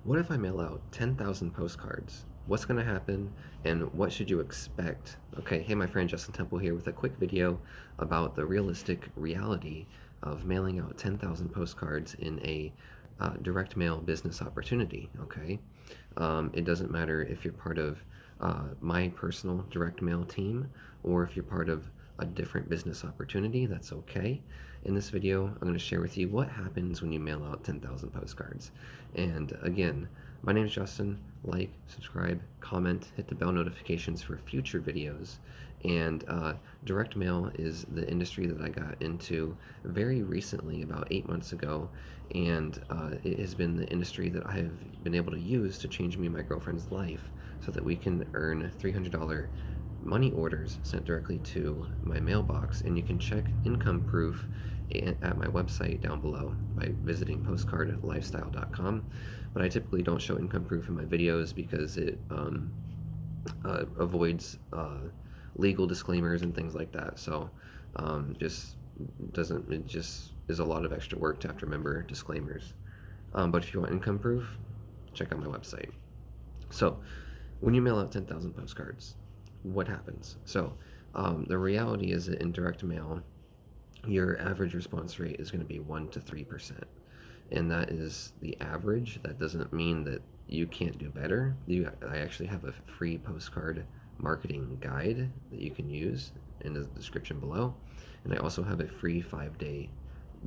What if I mail out 10,000 postcards? What's going to happen and what should you expect? Okay, hey, my friend Justin Temple here with a quick video about the realistic reality of mailing out 10,000 postcards in a direct mail business opportunity. Okay, it doesn't matter if you're part of my personal direct mail team or if you're part of a different business opportunity, that's okay. In this video, I'm going to share with you what happens when you mail out 10,000 postcards. And again, my name is Justin. Like, subscribe, comment, hit the bell notifications for future videos. And direct mail is the industry that I got into very recently, about 8 months ago. And it has been the industry that I have been able to use to change me and my girlfriend's life so that we can earn $300 money orders sent directly to my mailbox. And you can check income proof at my website down below by visiting postcardlifestyle.com. But I typically don't show income proof in my videos because it avoids legal disclaimers and things like that. So just doesn't it just is a lot of extra work to have to remember disclaimers. But if you want income proof, check out my website. So when you mail out 10,000 postcards, what happens? So the reality is that in direct mail, your average response rate is going to be 1 to 3%. And that is the average. That doesn't mean that you can't do better. I actually have a free postcard marketing guide that you can use in the description below. And I also have a free 5-day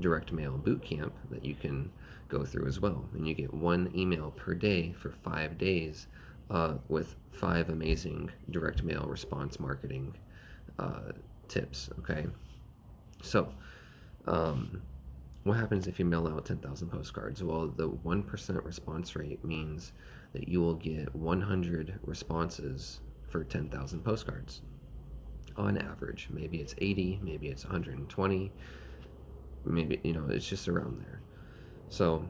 direct mail boot camp that you can go through as well. And you get 1 email per day for 5 days with 5 amazing direct mail response marketing tips, okay? So, what happens if you mail out 10,000 postcards? Well, the 1% response rate means that you will get 100 responses for 10,000 postcards on average. Maybe it's 80, maybe it's 120, maybe, it's just around there. So,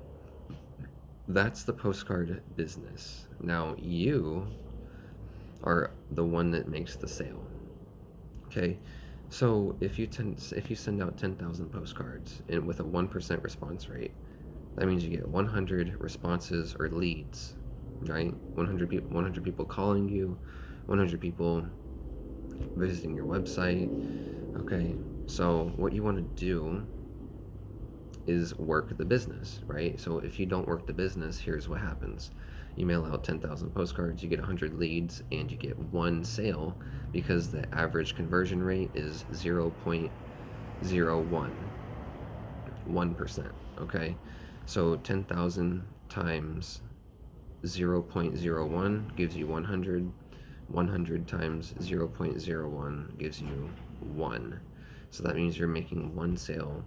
that's the postcard business. Now, you are the one that makes the sale. Okay, so if you send out 10,000 postcards and with a 1% response rate, that means you get 100 responses or leads, right? 100 people calling you, 100 people visiting your website. Okay, so what you want to do is work the business, right? So if you don't work the business, here's what happens. You mail out 10,000 postcards, you get 100 leads, and you get 1 sale because the average conversion rate is 0.01, 1%, okay? So 10,000 times 0.01 gives you 100. 100 times 0.01 gives you 1. So that means you're making 1 sale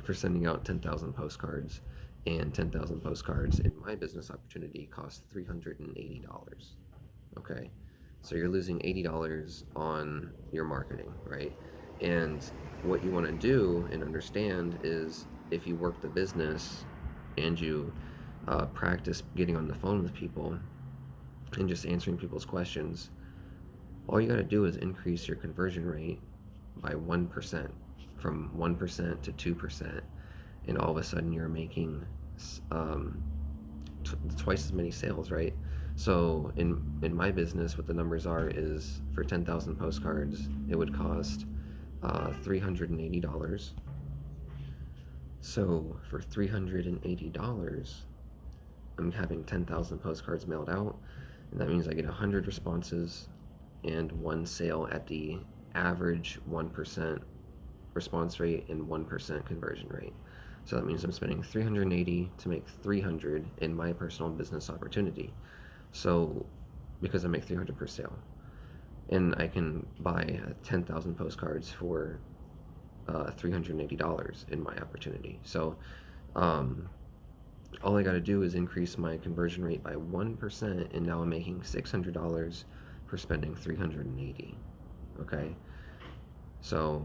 for sending out 10,000 postcards, and 10,000 postcards in my business opportunity cost $380. Okay, so you're losing $80 on your marketing, right? And what you want to do and understand is if you work the business and you practice getting on the phone with people and just answering people's questions, all you got to do is increase your conversion rate by 1%, from 1% to 2%, and all of a sudden you're making twice as many sales, right? So in my business, what the numbers are is for 10,000 postcards, it would cost $380. So for $380, I'm having 10,000 postcards mailed out, and that means I get 100 responses and 1 sale at the average 1% response rate and 1% conversion rate. So that means I'm spending $380 to make $300 in my personal business opportunity. So because I make $300 per sale, and I can buy 10,000 postcards for $380 in my opportunity. So all I got to do is increase my conversion rate by 1%, and now I'm making $600 for spending $380. Okay, so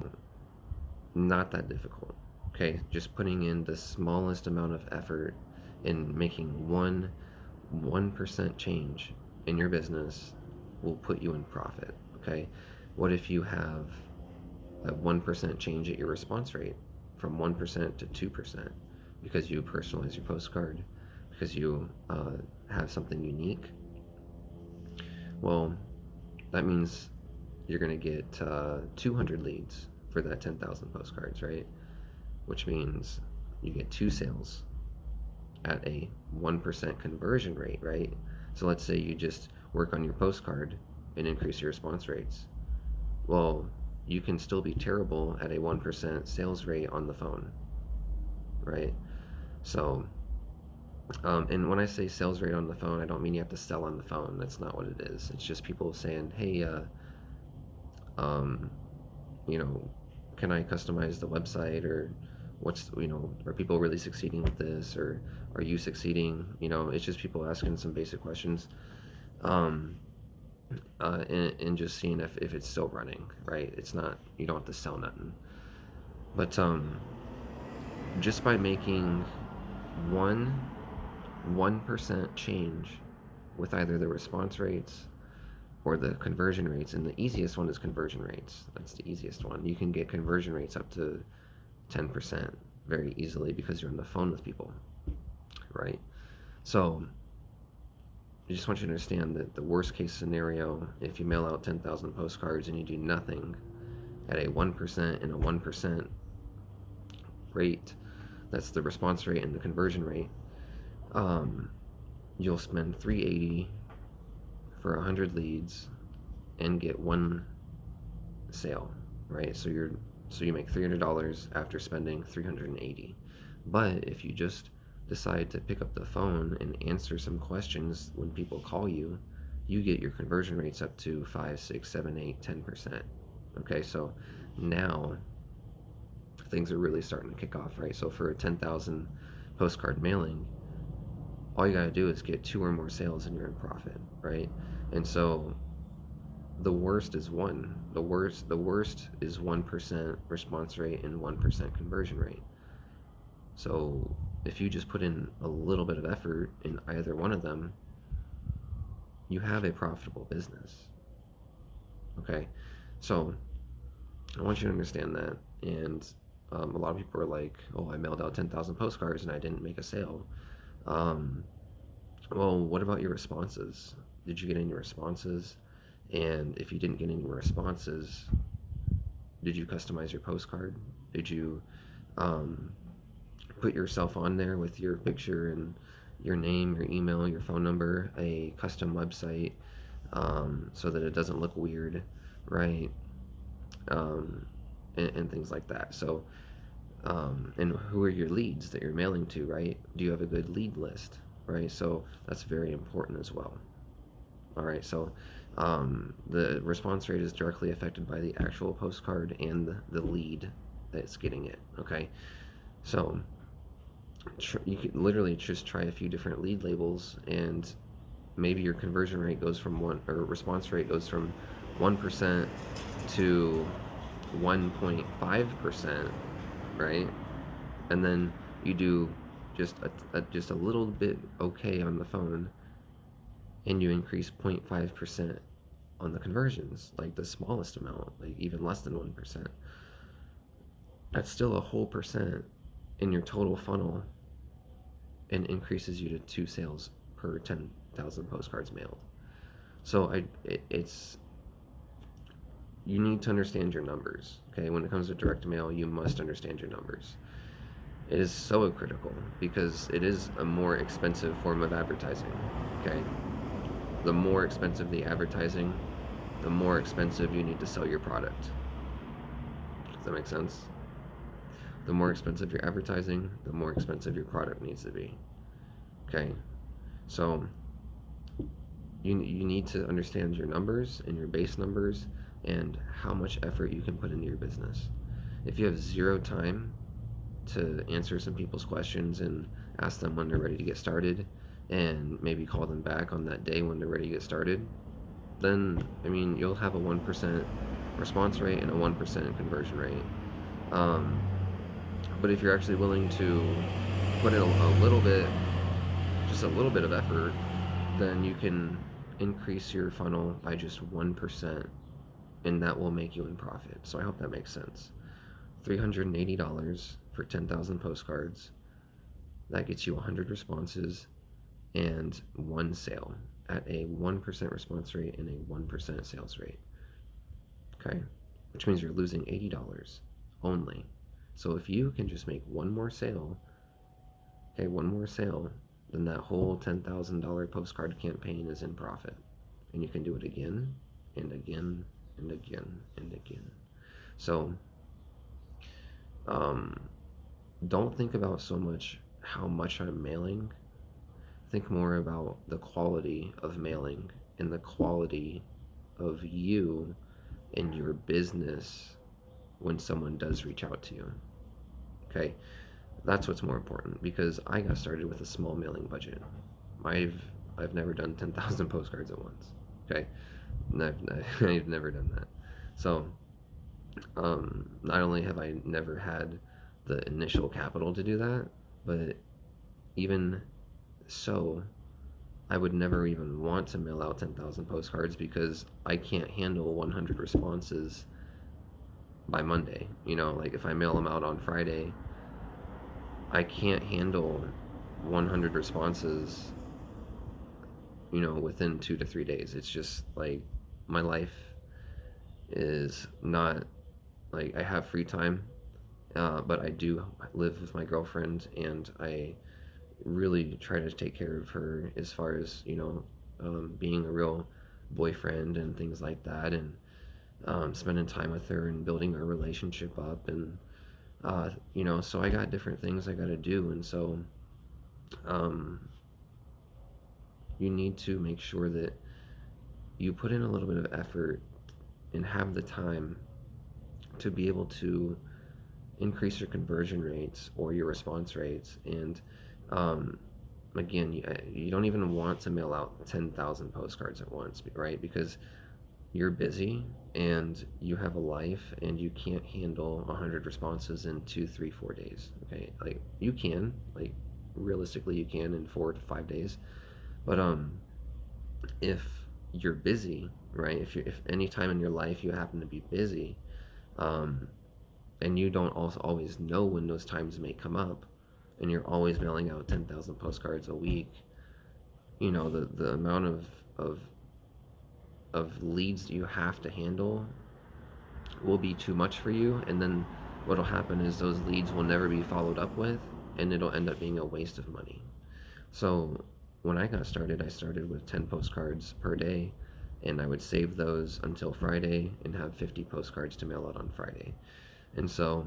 not that difficult. Okay, just putting in the smallest amount of effort in making 1% change in your business will put you in profit. Okay, what if you have a 1% change at your response rate from 1% to 2% because you personalize your postcard? because you have something unique, well, that means you're going to get 200 leads for that 10,000 postcards, right? Which means you get 2 sales at a 1% conversion rate, right? So let's say you just work on your postcard and increase your response rates. Well, you can still be terrible at a 1% sales rate on the phone, right? So, and when I say sales rate on the phone, I don't mean you have to sell on the phone. That's not what it is. It's just people saying, hey, um, you know, can I customize the website, or are people really succeeding with this, or are you succeeding? It's just people asking some basic questions, um, and just seeing if it's still running, right? It's not, you don't have to sell nothing. But just by making one 1% change with either the response rates or the conversion rates, and the easiest one is conversion rates. That's the easiest one. You can get conversion rates up to 10% very easily because you're on the phone with people, right? So I just want you to understand that the worst case scenario, if you mail out 10,000 postcards and you do nothing at a 1% and a 1% rate, that's the response rate and the conversion rate, you'll spend $380 for 100 leads and get 1 sale, right? So you make $300 after spending $380. But if you just decide to pick up the phone and answer some questions when people call you, you get your conversion rates up to 5, 6, 7, 8, 10%. Okay, so now things are really starting to kick off, right? So for a 10,000 postcard mailing, all you got to do is get 2 or more sales and you're in profit, right? And so the worst is 1. The worst is 1% response rate and 1% conversion rate. So if you just put in a little bit of effort in either one of them, you have a profitable business. Okay, so I want you to understand that. And a lot of people are like, oh, I mailed out 10,000 postcards and I didn't make a sale. Well, what about your responses? Did you get any responses? And if you didn't get any responses, did you customize your postcard? Did you put yourself on there with your picture and your name, your email, your phone number, a custom website, so that it doesn't look weird, right? And things like that. So, and who are your leads that you're mailing to, right? Do you have a good lead list, right? So that's very important as well. All right, so the response rate is directly affected by the actual postcard and the lead that's getting it. Okay, so you can literally just try a few different lead labels, and maybe your conversion rate goes from response rate goes from 1% to 1.5%, right? And then you do just a little bit okay on the phone, and you increase 0.5% on the conversions, like the smallest amount, like even less than 1%. That's still a whole percent in your total funnel, and increases you to 2 sales per 10,000 postcards mailed. So you need to understand your numbers. Okay, when it comes to direct mail, you must understand your numbers. It is so critical because it is a more expensive form of advertising. Okay, the more expensive the advertising, the more expensive you need to sell your product. Does that make sense? The more expensive your advertising, the more expensive your product needs to be. Okay, so you need to understand your numbers and your base numbers and how much effort you can put into your business. If you have 0 time to answer some people's questions and ask them when they're ready to get started, and maybe call them back on that day when they're ready to get started, then you'll have a 1% response rate and a 1% conversion rate. But if you're actually willing to put in a little bit, just a little bit of effort, then you can increase your funnel by just 1%, and that will make you in profit. So I hope that makes sense. $380 for 10,000 postcards. That gets you 100 responses and one sale at a 1% response rate and a 1% sales rate. Okay, which means you're losing $80 only. So if you can just make one more sale, okay, one more sale, then that whole $10,000 postcard campaign is in profit. And you can do it again and again and again and again. So don't think about so much how much I'm mailing. Think more about the quality of mailing and the quality of you and your business when someone does reach out to you. Okay, that's what's more important, because I got started with a small mailing budget. I've never done 10,000 postcards at once. Okay, I've never done that. So not only have I never had the initial capital to do that, but even so, I would never even want to mail out 10,000 postcards because I can't handle 100 responses by Monday. You know, like if I mail them out on Friday, I can't handle 100 responses, you know, within 2 to 3 days. It's just like my life is not like I have free time, but I do live with my girlfriend, and I really try to take care of her as far as, you know, being a real boyfriend and things like that, and spending time with her and building our relationship up. And you know, so I got different things I got to do. And so you need to make sure that you put in a little bit of effort and have the time to be able to increase your conversion rates or your response rates. And again, you don't even want to mail out 10,000 postcards at once, right? Because you're busy and you have a life, and you can't handle 100 responses in 2, 3, 4 days. Okay, like you can, like realistically, you can in 4 to 5 days. But if you're busy, right? If any time in your life you happen to be busy, and you don't also always know when those times may come up, and you're always mailing out 10,000 postcards a week, you know, the amount of leads that you have to handle will be too much for you. And then what'll happen is those leads will never be followed up with, and it'll end up being a waste of money. So when I got started, I started with 10 postcards per day, and I would save those until Friday and have 50 postcards to mail out on Friday. And so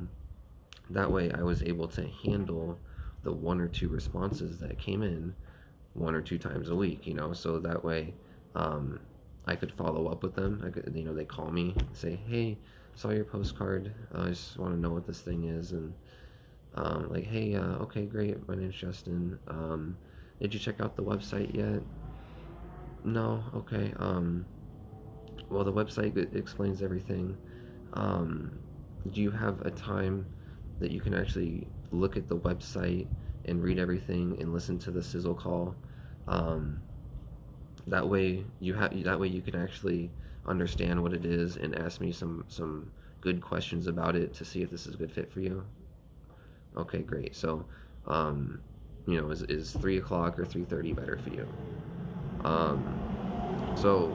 that way I was able to handle the 1 or 2 responses that came in 1 or 2 times a week, you know. So that way I could follow up with them. I could, you know, they call me, say, hey, saw your postcard, I just want to know what this thing is. And like, hey, okay, great, my name's Justin, did you check out the website yet? No. Okay. Well, the website explains everything. Do you have a time that you can actually look at the website and read everything and listen to the sizzle call? That way you can actually understand what it is and ask me some good questions about it to see if this is a good fit for you. Okay, great. So you know, is 3 o'clock or 3:30 better for you? So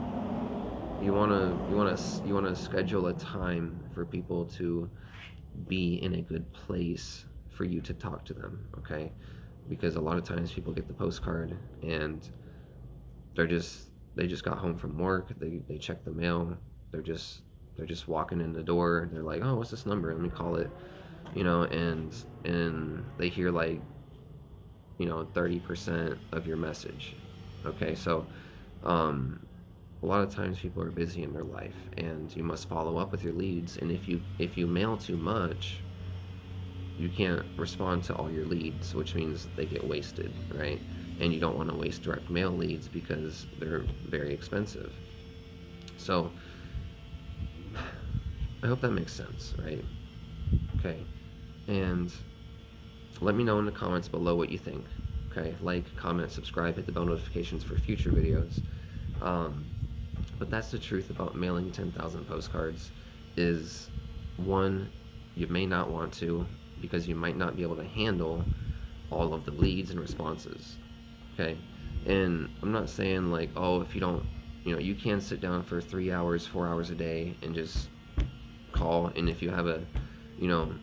you wanna schedule a time for people to be in a good place for you to talk to them, okay? Because a lot of times people get the postcard and they just got home from work, they check the mail, they're just walking in the door, they're like, oh, what's this number? Let me call it, you know, and they hear like, you know, 30% of your message. Okay, so a lot of times people are busy in their life, and you must follow up with your leads. And if you mail too much, you can't respond to all your leads, which means they get wasted, right? And you don't want to waste direct mail leads because they're very expensive. So I hope that makes sense, right? Okay, and let me know in the comments below what you think. Okay, like, comment, subscribe, hit the bell notifications for future videos. But that's the truth about mailing 10,000 postcards is, one, you may not want to because you might not be able to handle all of the leads and responses. Okay, And I'm not saying like, oh, if you don't, you can sit down for 3 hours, 4 hours a day and just call. And if you have a, you know,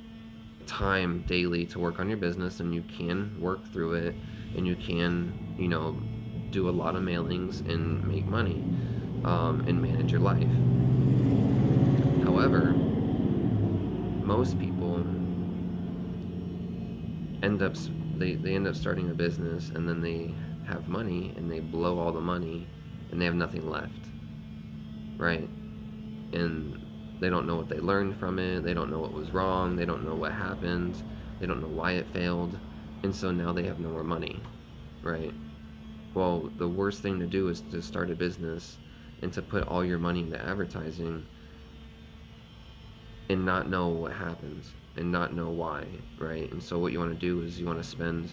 time daily to work on your business, and you can work through it, and you can, do a lot of mailings and make money, and manage your life. However, most people end up they end up starting a business, and then they have money and they blow all the money and they have nothing left, right? And they don't know what they learned from it, they don't know what was wrong, they don't know what happened, they don't know why it failed, and so now they have no more money, right? Well, the worst thing to do is to start a business and to put all your money into advertising and not know what happens and not know why, right? And so what you want to do is you want to spend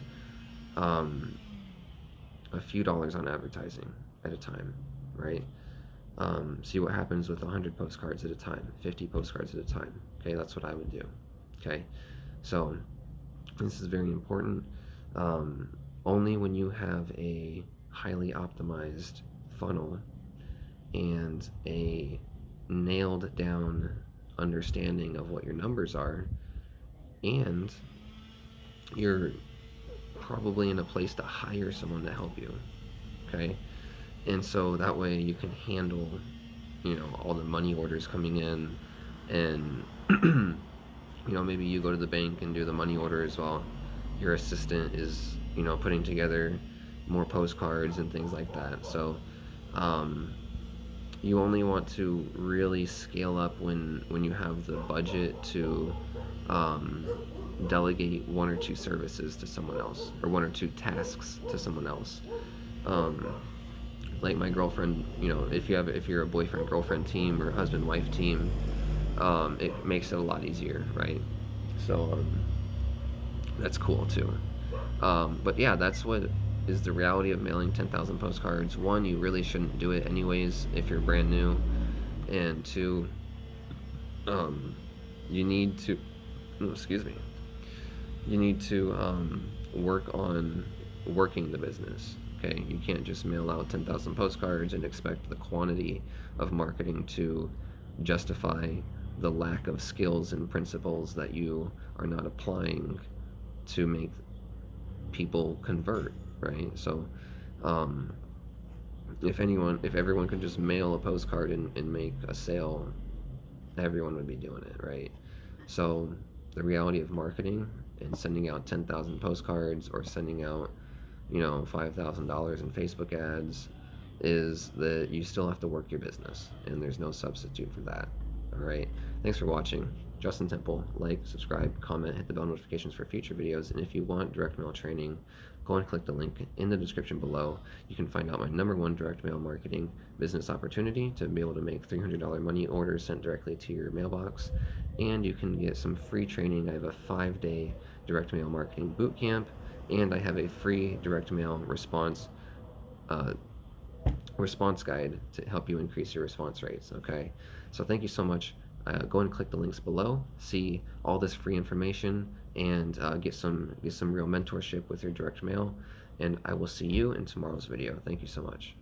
a few dollars on advertising at a time, right? See what happens with 100 postcards at a time, 50 postcards at a time. Okay, that's what I would do. Okay, so this is very important. Only when you have a highly optimized funnel and a nailed down understanding of what your numbers are, and you're probably in a place to hire someone to help you, okay? And so that way you can handle, all the money orders coming in, and maybe you go to the bank and do the money orders while your assistant is, putting together more postcards and things like that. So you only want to really scale up when you have the budget to delegate one or two services to someone else, or one or two tasks to someone else. Like my girlfriend, if you're a boyfriend girlfriend team or husband wife team, it makes it a lot easier, right? So that's cool too. But yeah, that's what is the reality of mailing 10,000 postcards. One, you really shouldn't do it anyways if you're brand new, and two, you need to, excuse me, you need to work on working the business. Okay, you can't just mail out 10,000 postcards and expect the quantity of marketing to justify the lack of skills and principles that you are not applying to make people convert, right? So if everyone could just mail a postcard and make a sale, everyone would be doing it, right? So the reality of marketing and sending out 10,000 postcards, or sending out $5,000 in Facebook ads, is that you still have to work your business, and there's no substitute for that. All right, thanks for watching. Justin Temple. Like, subscribe, comment, hit the bell notifications for future videos, and if you want direct mail training, go and click the link in the description below. You can find out my #1 direct mail marketing business opportunity to be able to make $300 money orders sent directly to your mailbox, and you can get some free training. I have a 5-day direct mail marketing boot camp, and I have a free direct mail response guide to help you increase your response rates. Okay, so thank you so much. Go and click the links below, see all this free information, and get some real mentorship with your direct mail, and I will see you in tomorrow's video. Thank you so much.